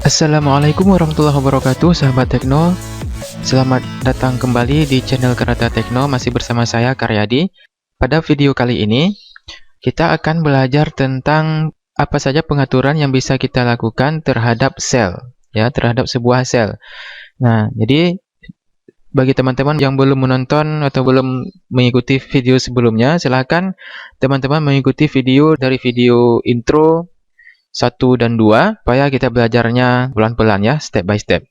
Assalamualaikum warahmatullahi wabarakatuh, sahabat Tekno. Selamat datang kembali di channel Karata Tekno, masih bersama saya Karyadi. Pada video kali ini, kita akan belajar tentang apa saja pengaturan yang bisa kita lakukan terhadap sel, ya, terhadap sebuah sel. Nah, jadi bagi teman-teman yang belum menonton atau belum mengikuti video sebelumnya, silakan teman-teman mengikuti video dari video intro 1 dan 2 supaya kita belajarnya pelan-pelan ya, step by step.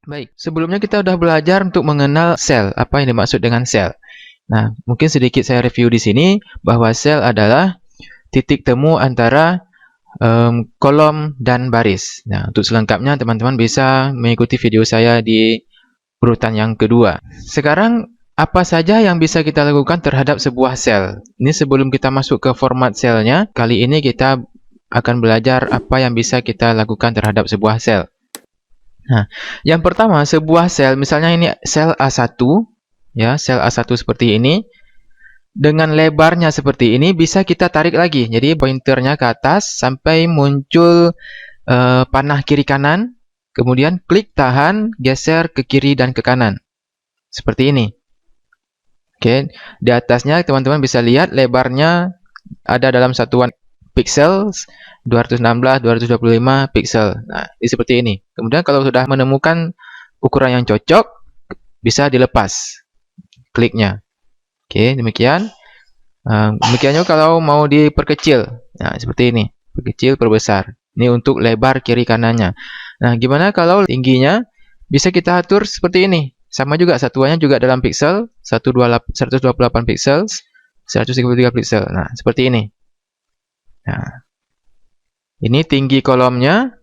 Baik, sebelumnya kita sudah belajar untuk mengenal sel, apa yang dimaksud dengan sel. Nah, mungkin sedikit saya review di sini bahwa sel adalah titik temu antara kolom dan baris. Nah, untuk selengkapnya teman-teman bisa mengikuti video saya di urutan yang kedua. Sekarang, apa saja yang bisa kita lakukan terhadap sebuah sel? Ini sebelum kita masuk ke format selnya, kali ini kita akan belajar apa yang bisa kita lakukan terhadap sebuah sel. Nah, yang pertama, sebuah sel, misalnya ini sel A1, ya, sel A1 seperti ini, dengan lebarnya seperti ini, bisa kita tarik lagi. Jadi, pointernya ke atas sampai muncul panah kiri kanan. Kemudian klik tahan, geser ke kiri dan ke kanan. Seperti ini. Oke, di atasnya teman-teman bisa lihat lebarnya ada dalam satuan pixel 216 225 pixel. Nah, ini seperti ini. Kemudian kalau sudah menemukan ukuran yang cocok, bisa dilepas kliknya. Oke, demikian. Demikian juga kalau mau diperkecil. Nah, seperti ini. Perkecil, perbesar. Ini untuk lebar kiri kanannya. Nah, gimana kalau tingginya bisa kita atur seperti ini? Sama juga, satuannya juga dalam pixel, 128 pixel, 133 pixel. Nah, seperti ini. Nah, ini tinggi kolomnya,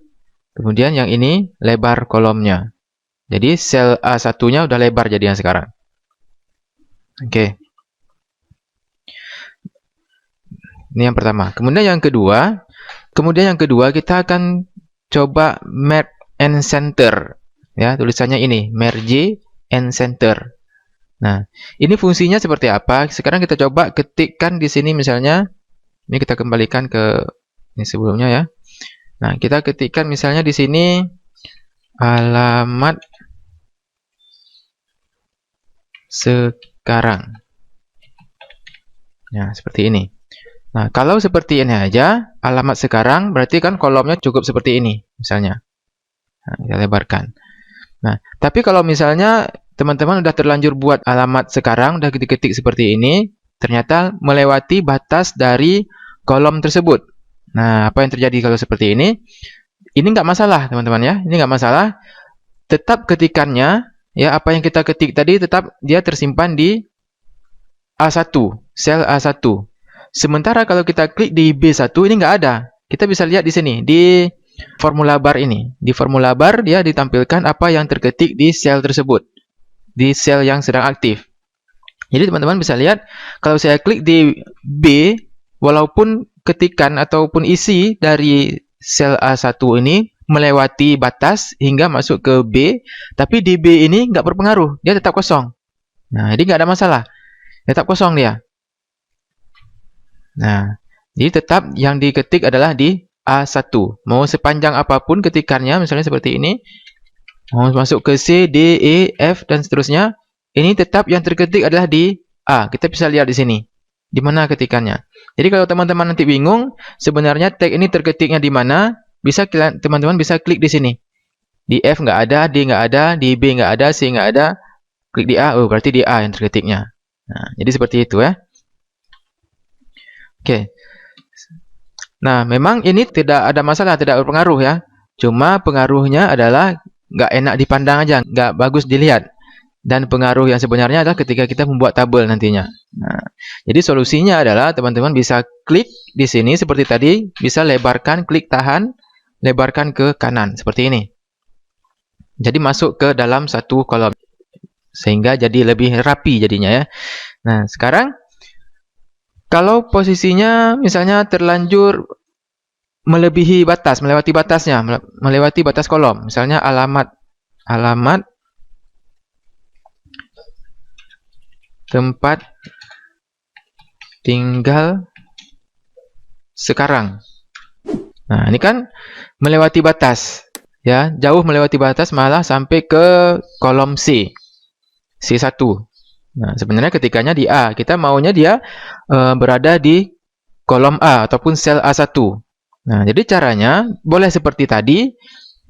kemudian yang ini lebar kolomnya. Jadi, sel A1-nya udah lebar jadinya sekarang. Oke. Ini yang pertama. Kemudian yang kedua kita akan coba merge and center. Ya, tulisannya ini, merge and center. Nah, ini fungsinya seperti apa? Sekarang kita coba ketikkan di sini misalnya, ini kita kembalikan ke ini sebelumnya ya. Nah, kita ketikkan misalnya di sini alamat sekarang. Nah, seperti ini. Nah, kalau seperti ini aja, alamat sekarang, berarti kan kolomnya cukup seperti ini, misalnya. Nah, kita lebarkan. Nah, tapi kalau misalnya teman-teman udah terlanjur buat alamat sekarang, udah ketik-ketik seperti ini, ternyata melewati batas dari kolom tersebut. Nah, apa yang terjadi kalau seperti ini? Ini nggak masalah, teman-teman ya. Ini nggak masalah. Tetap ketikannya, ya, apa yang kita ketik tadi tetap dia tersimpan di A1, sel A1. Sementara kalau kita klik di B1, ini nggak ada. Kita bisa lihat di sini, di formula bar ini. Di formula bar, dia ditampilkan apa yang terketik di sel tersebut. Di sel yang sedang aktif. Jadi teman-teman bisa lihat, kalau saya klik di B, walaupun ketikan ataupun isi dari sel A1 ini melewati batas hingga masuk ke B, tapi di B ini nggak berpengaruh, dia tetap kosong. Nah, jadi nggak ada masalah. Tetap kosong dia. Nah, jadi tetap yang diketik adalah di A1. Mau sepanjang apapun ketikannya, misalnya seperti ini. Mau masuk ke C, D, E, F, dan seterusnya. Ini tetap yang terketik adalah di A. Kita bisa lihat di sini. Di mana ketikannya. Jadi kalau teman-teman nanti bingung, sebenarnya tag ini terketiknya di mana, bisa teman-teman bisa klik di sini. Di F nggak ada, D nggak ada, di B nggak ada, C nggak ada. Klik di A, oh berarti di A yang terketiknya. Nah, jadi seperti itu ya. Oke. Nah, memang ini tidak ada masalah, tidak berpengaruh ya. Cuma pengaruhnya adalah nggak enak dipandang aja, nggak bagus dilihat. Dan pengaruh yang sebenarnya adalah ketika kita membuat tabel nantinya. Nah, jadi solusinya adalah teman-teman bisa klik di sini seperti tadi, bisa lebarkan, klik tahan, lebarkan ke kanan seperti ini. Jadi masuk ke dalam satu kolom sehingga jadi lebih rapi jadinya ya. Nah, sekarang kalau posisinya misalnya terlanjur melebihi batas, melewati batasnya, melewati batas kolom, misalnya alamat tempat tinggal sekarang. Nah, ini kan melewati batas, ya, jauh melewati batas, malah sampai ke kolom C1. Nah, sebenarnya ketikanya di A, kita maunya dia berada di kolom A ataupun sel A1. Nah, jadi caranya boleh seperti tadi,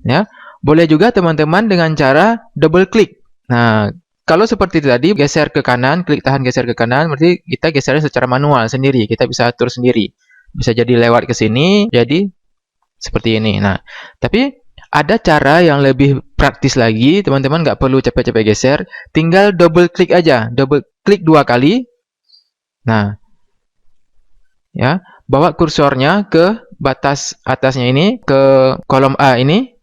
ya. Boleh juga teman-teman dengan cara double klik. Nah, kalau seperti tadi, geser ke kanan, klik tahan geser ke kanan, berarti kita gesernya secara manual sendiri. Kita bisa atur sendiri. Bisa jadi lewat ke sini, jadi seperti ini. Nah, tapi ada cara yang lebih praktis lagi. Teman-teman nggak perlu capek-capek geser. Tinggal double klik aja. Double klik 2 kali. Nah, ya, bawa kursornya ke batas atasnya ini, ke kolom A ini,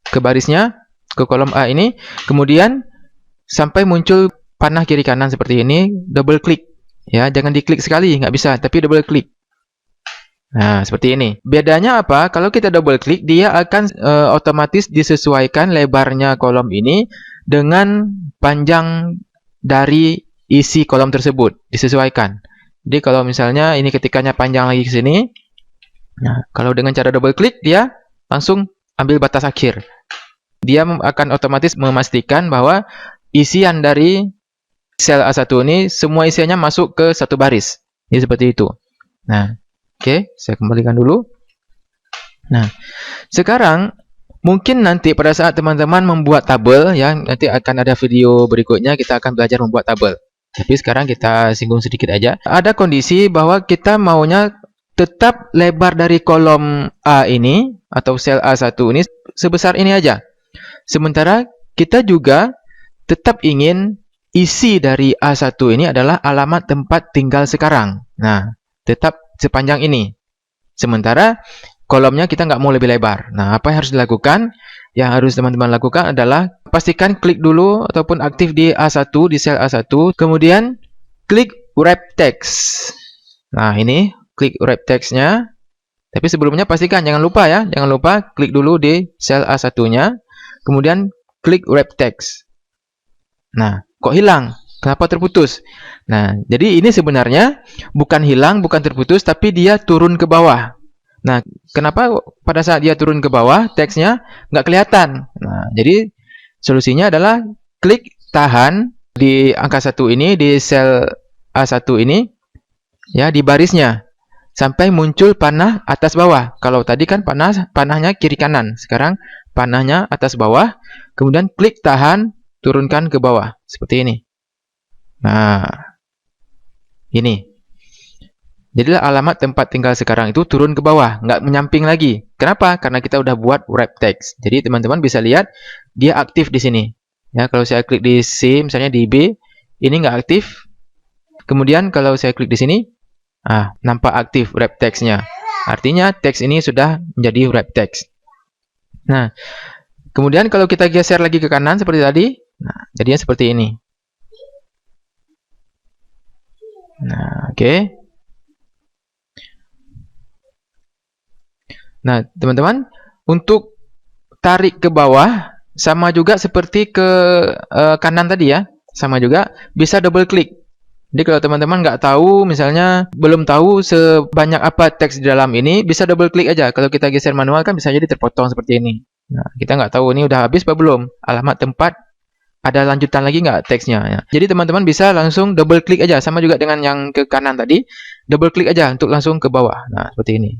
ke barisnya, ke kolom A ini. Kemudian sampai muncul panah kiri kanan seperti ini, double klik. Ya, jangan diklik sekali, nggak bisa, tapi double klik. Nah, seperti ini. Bedanya apa? Kalau kita double klik, dia akan otomatis disesuaikan lebarnya kolom ini dengan panjang dari isi kolom tersebut. Disesuaikan. Jadi kalau misalnya ini ketikanya panjang lagi ke sini, nah, kalau dengan cara double klik, dia langsung ambil batas akhir. Dia akan otomatis memastikan bahwa isian dari sel A1 ini, semua isiannya masuk ke satu baris. Jadi seperti itu. Nah, oke, saya kembalikan dulu. Nah, sekarang mungkin nanti pada saat teman-teman membuat tabel, ya, nanti akan ada video berikutnya kita akan belajar membuat tabel. Tapi sekarang kita singgung sedikit aja. Ada kondisi bahwa kita maunya tetap lebar dari kolom A ini atau sel A1 ini sebesar ini aja. Sementara kita juga tetap ingin isi dari A1 ini adalah alamat tempat tinggal sekarang. Nah, tetap sepanjang ini. Sementara kolomnya kita nggak mau lebih lebar. Nah, apa yang harus dilakukan? Yang harus teman-teman lakukan adalah pastikan klik dulu ataupun aktif di A1, di sel A1. Kemudian klik wrap text. Nah, ini klik wrap text-nya. Tapi sebelumnya pastikan, jangan lupa ya. Jangan lupa klik dulu di sel A1-nya. Kemudian klik wrap text. Nah, kok hilang? Kenapa terputus? Nah, jadi ini sebenarnya bukan hilang, bukan terputus, tapi dia turun ke bawah. Nah, kenapa pada saat dia turun ke bawah, teksnya nggak kelihatan? Nah, jadi solusinya adalah klik tahan di angka 1 ini, di sel A1 ini, ya, di barisnya, sampai muncul panah atas bawah. Kalau tadi kan panahnya kiri kanan, sekarang panahnya atas bawah, kemudian klik tahan, turunkan ke bawah, seperti ini. Nah, ini. Jadilah alamat tempat tinggal sekarang itu turun ke bawah, nggak menyamping lagi. Kenapa? Karena kita udah buat wrap text. Jadi teman-teman bisa lihat, dia aktif di sini. Ya, kalau saya klik di C, misalnya di B, ini nggak aktif. Kemudian kalau saya klik di sini, nampak aktif wrap text-nya. Artinya teks ini sudah menjadi wrap text. Nah, kemudian kalau kita geser lagi ke kanan seperti tadi, nah, jadinya seperti ini. Nah, oke. Nah, teman-teman, untuk tarik ke bawah, sama juga seperti ke kanan tadi ya. Sama juga, bisa double klik. Jadi kalau teman-teman nggak tahu, misalnya belum tahu sebanyak apa teks di dalam ini, bisa double klik aja. Kalau kita geser manual kan bisa jadi terpotong seperti ini. Nah, kita nggak tahu ini udah habis apa belum. Alamat tempat, ada lanjutan lagi nggak teksnya. Ya. Jadi teman-teman bisa langsung double klik aja. Sama juga dengan yang ke kanan tadi. Double klik aja untuk langsung ke bawah. Nah, seperti ini.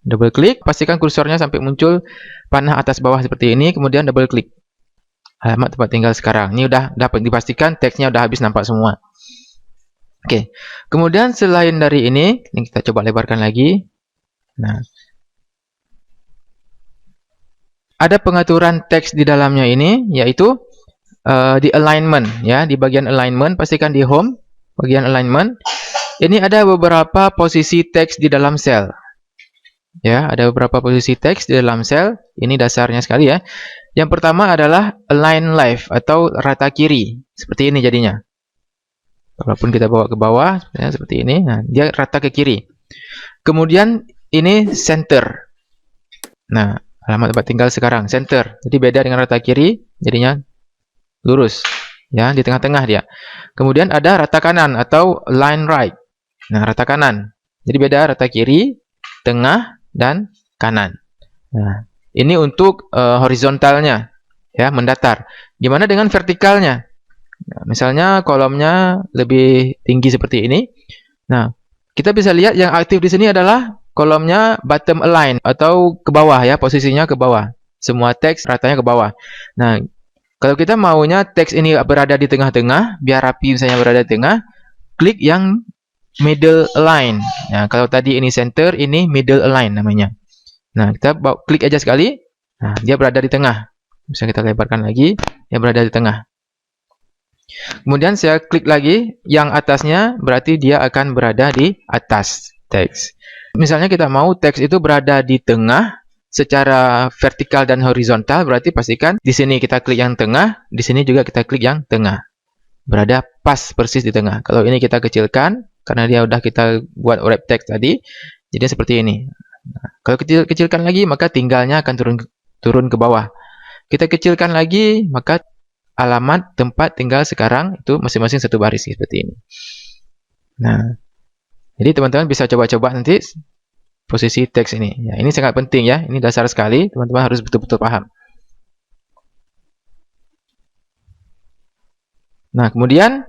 Double klik, pastikan kursornya sampai muncul panah atas bawah seperti ini. Kemudian double klik. Alamat tempat tinggal sekarang. Ini udah dapat dipastikan teksnya udah habis nampak semua. Oke. Kemudian selain dari ini kita coba lebarkan lagi. Nah, ada pengaturan teks di dalamnya ini, yaitu di alignment, ya, di bagian alignment, pastikan di home, bagian alignment. Ini ada beberapa posisi teks di dalam sel. Ya, ada beberapa posisi teks di dalam sel. Ini dasarnya sekali ya. Yang pertama adalah align left atau rata kiri. Seperti ini jadinya. Walaupun kita bawa ke bawah, ya, seperti ini. Nah, dia rata ke kiri. Kemudian ini center. Nah, alamat tempat tinggal sekarang, center. Jadi beda dengan rata kiri, jadinya lurus. Ya, di tengah-tengah dia. Kemudian ada rata kanan atau line right. Nah, rata kanan. Jadi beda rata kiri, tengah, dan kanan. Nah, ini untuk horizontalnya, ya, mendatar. Gimana dengan vertikalnya? Nah, misalnya kolomnya lebih tinggi seperti ini. Nah, kita bisa lihat yang aktif di sini adalah kolomnya bottom align atau ke bawah ya, posisinya ke bawah. Semua teks ratanya ke bawah. Nah, kalau kita maunya teks ini berada di tengah-tengah, biar rapi misalnya berada di tengah, klik yang middle align. Nah, kalau tadi ini center, ini middle align namanya. Nah, kita klik aja sekali. Nah, dia berada di tengah. Bisa kita lebarkan lagi, dia berada di tengah. Kemudian saya klik lagi yang atasnya, berarti dia akan berada di atas teks. Misalnya kita mau teks itu berada di tengah secara vertikal dan horizontal, berarti pastikan di sini kita klik yang tengah, di sini juga kita klik yang tengah. Berada pas persis di tengah. Kalau ini kita kecilkan, karena dia udah kita buat wrap text tadi, jadi seperti ini. Nah, kalau kecilkan lagi, maka tinggalnya akan turun ke bawah. Kita kecilkan lagi, maka alamat tempat tinggal sekarang itu masing-masing satu baris seperti ini. Nah, jadi teman-teman bisa coba-coba nanti posisi teks ini. Ya, ini sangat penting ya. Ini dasar sekali. Teman-teman harus betul-betul paham. Nah, kemudian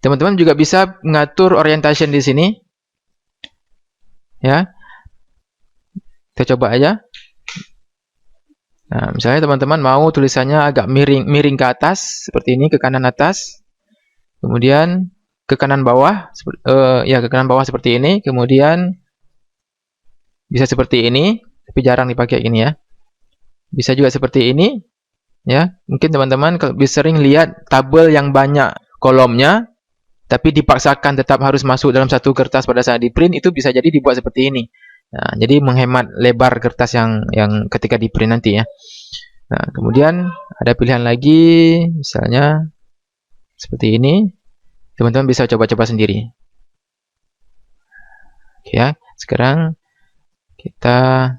teman-teman juga bisa mengatur orientation di sini. Ya, kita coba aja. Nah, misalnya teman-teman mau tulisannya agak miring ke atas, seperti ini, ke kanan atas. Kemudian ke kanan bawah, ya ke kanan bawah seperti ini. Kemudian bisa seperti ini, tapi jarang dipakai ini ya. Bisa juga seperti ini, ya. Mungkin teman-teman bisa sering lihat tabel yang banyak kolomnya, tapi dipaksakan tetap harus masuk dalam satu kertas pada saat di print, itu bisa jadi dibuat seperti ini. Nah, jadi menghemat lebar kertas yang ketika di print nanti ya. Nah, kemudian ada pilihan lagi, misalnya seperti ini. Teman-teman bisa coba-coba sendiri. Oke ya, sekarang kita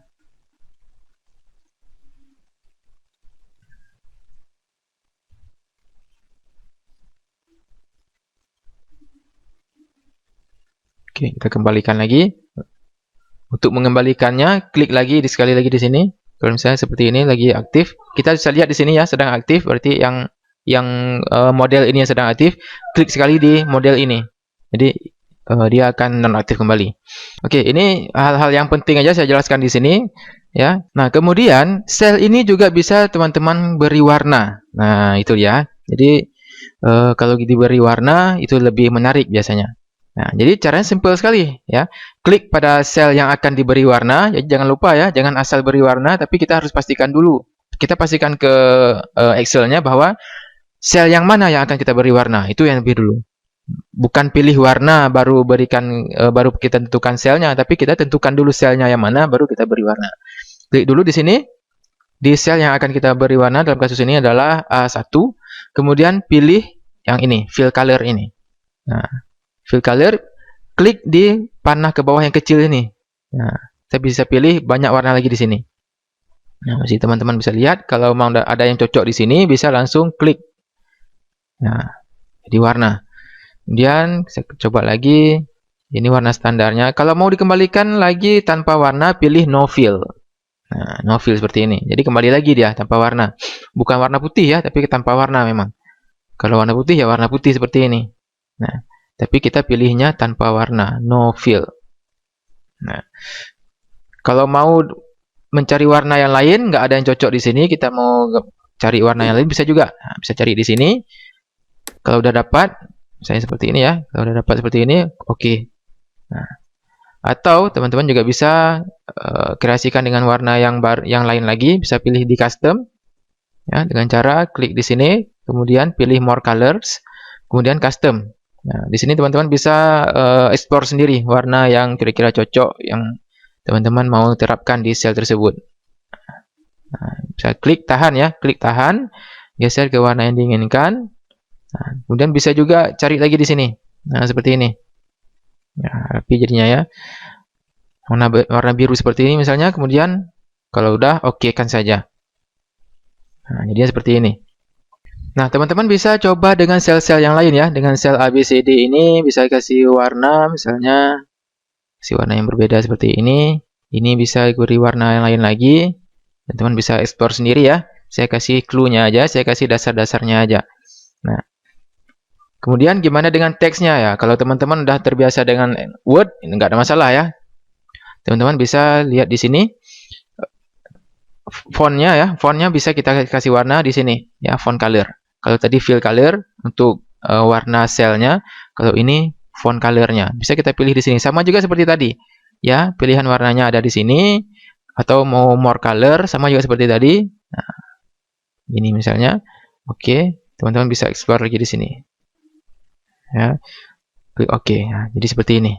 kembalikan lagi. Untuk mengembalikannya, klik lagi sekali lagi di sini. Kalau misalnya seperti ini lagi aktif, kita bisa lihat di sini ya sedang aktif, berarti yang model ini yang sedang aktif. Klik sekali di model ini, jadi dia akan nonaktif kembali. Oke, ini hal-hal yang penting aja saya jelaskan di sini ya. Nah, kemudian sel ini juga bisa teman-teman beri warna. Nah, itu ya. Jadi kalau diberi warna itu lebih menarik biasanya. Nah, jadi caranya simple sekali ya. Klik pada sel yang akan diberi warna. Jadi jangan lupa ya, jangan asal beri warna, tapi kita harus pastikan dulu. Kita pastikan ke Excel-nya bahwa sel yang mana yang akan kita beri warna. Itu yang lebih dulu. Bukan pilih warna baru baru kita tentukan selnya, tapi kita tentukan dulu selnya yang mana baru kita beri warna. Klik dulu di sini. Di sel yang akan kita beri warna dalam kasus ini adalah A1. Kemudian pilih yang ini, fill color ini. Nah, fill color, klik di panah ke bawah yang kecil ini. Nah, saya bisa pilih banyak warna lagi di sini. Nah, masih teman-teman bisa lihat kalau mau ada yang cocok di sini bisa langsung klik. Nah, jadi warna. Kemudian saya coba lagi. Ini warna standarnya. Kalau mau dikembalikan lagi tanpa warna, pilih no fill. Nah, no fill seperti ini. Jadi kembali lagi dia tanpa warna. Bukan warna putih ya, tapi tanpa warna memang. Kalau warna putih ya warna putih seperti ini. Nah, tapi kita pilihnya tanpa warna, no fill. Nah, kalau mau mencari warna yang lain, nggak ada yang cocok di sini, kita mau cari warna yang lain bisa juga. Nah, bisa cari di sini. Kalau udah dapat, misalnya seperti ini ya. Kalau udah dapat seperti ini, oke. Nah, atau teman-teman juga bisa kreasikan dengan warna yang lain lagi. Bisa pilih di custom, ya, dengan cara klik di sini, kemudian pilih more colors, kemudian custom. Nah, di sini teman-teman bisa explore sendiri warna yang kira-kira cocok yang teman-teman mau terapkan di sel tersebut. Nah, bisa klik tahan ya, klik tahan, geser ke warna yang diinginkan. Nah, kemudian bisa juga cari lagi di sini. Nah, seperti ini. Nah, rapi jadinya ya. Warna biru seperti ini misalnya, kemudian kalau udah oke kan saja. Nah, jadinya seperti ini. Nah, teman-teman bisa coba dengan sel-sel yang lain ya. Dengan sel ABCD ini bisa kasih warna, misalnya kasih warna yang berbeda seperti ini. Ini bisa beri warna yang lain lagi. Dan teman bisa explore sendiri ya. Saya kasih clue-nya aja, saya kasih dasar-dasarnya aja. Nah, kemudian gimana dengan teksnya ya? Kalau teman-teman udah terbiasa dengan Word, ini nggak ada masalah ya. Teman-teman bisa lihat di sini fontnya ya. Fontnya bisa kita kasih warna di sini ya, font color. Kalau tadi fill color untuk warna selnya, kalau ini font colornya. Bisa kita pilih di sini. Sama juga seperti tadi. Ya, pilihan warnanya ada di sini. Atau mau more color, sama juga seperti tadi. Nah, ini misalnya. Oke, teman-teman bisa explore lagi di sini. Ya, klik oke. Nah, jadi seperti ini.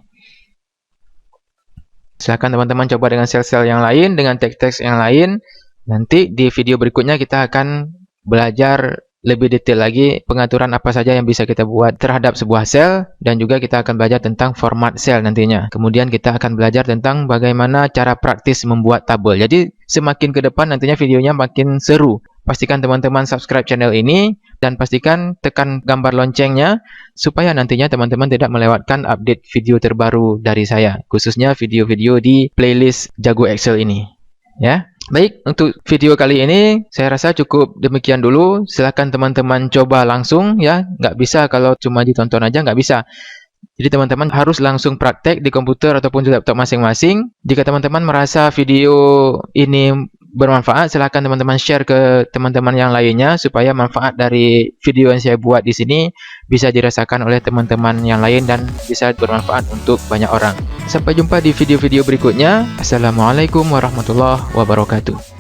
Silahkan teman-teman coba dengan sel-sel yang lain, dengan teks-teks yang lain. Nanti di video berikutnya kita akan belajar lebih detail lagi pengaturan apa saja yang bisa kita buat terhadap sebuah sel, dan juga kita akan belajar tentang format sel nantinya. Kemudian kita akan belajar tentang bagaimana cara praktis membuat tabel. Jadi semakin ke depan nantinya videonya makin seru. Pastikan teman-teman subscribe channel ini dan pastikan tekan gambar loncengnya supaya nantinya teman-teman tidak melewatkan update video terbaru dari saya, khususnya video-video di playlist Jago Excel ini. Ya. Baik, untuk video kali ini saya rasa cukup demikian dulu. Silahkan teman-teman coba langsung ya. Nggak bisa kalau cuma ditonton aja, nggak bisa. Jadi teman-teman harus langsung praktek di komputer ataupun di laptop masing-masing. Jika teman-teman merasa video ini bermanfaat, silahkan teman-teman share ke teman-teman yang lainnya supaya manfaat dari video yang saya buat di sini bisa dirasakan oleh teman-teman yang lain dan bisa bermanfaat untuk banyak orang. Sampai jumpa di video-video berikutnya. Assalamualaikum warahmatullahi wabarakatuh.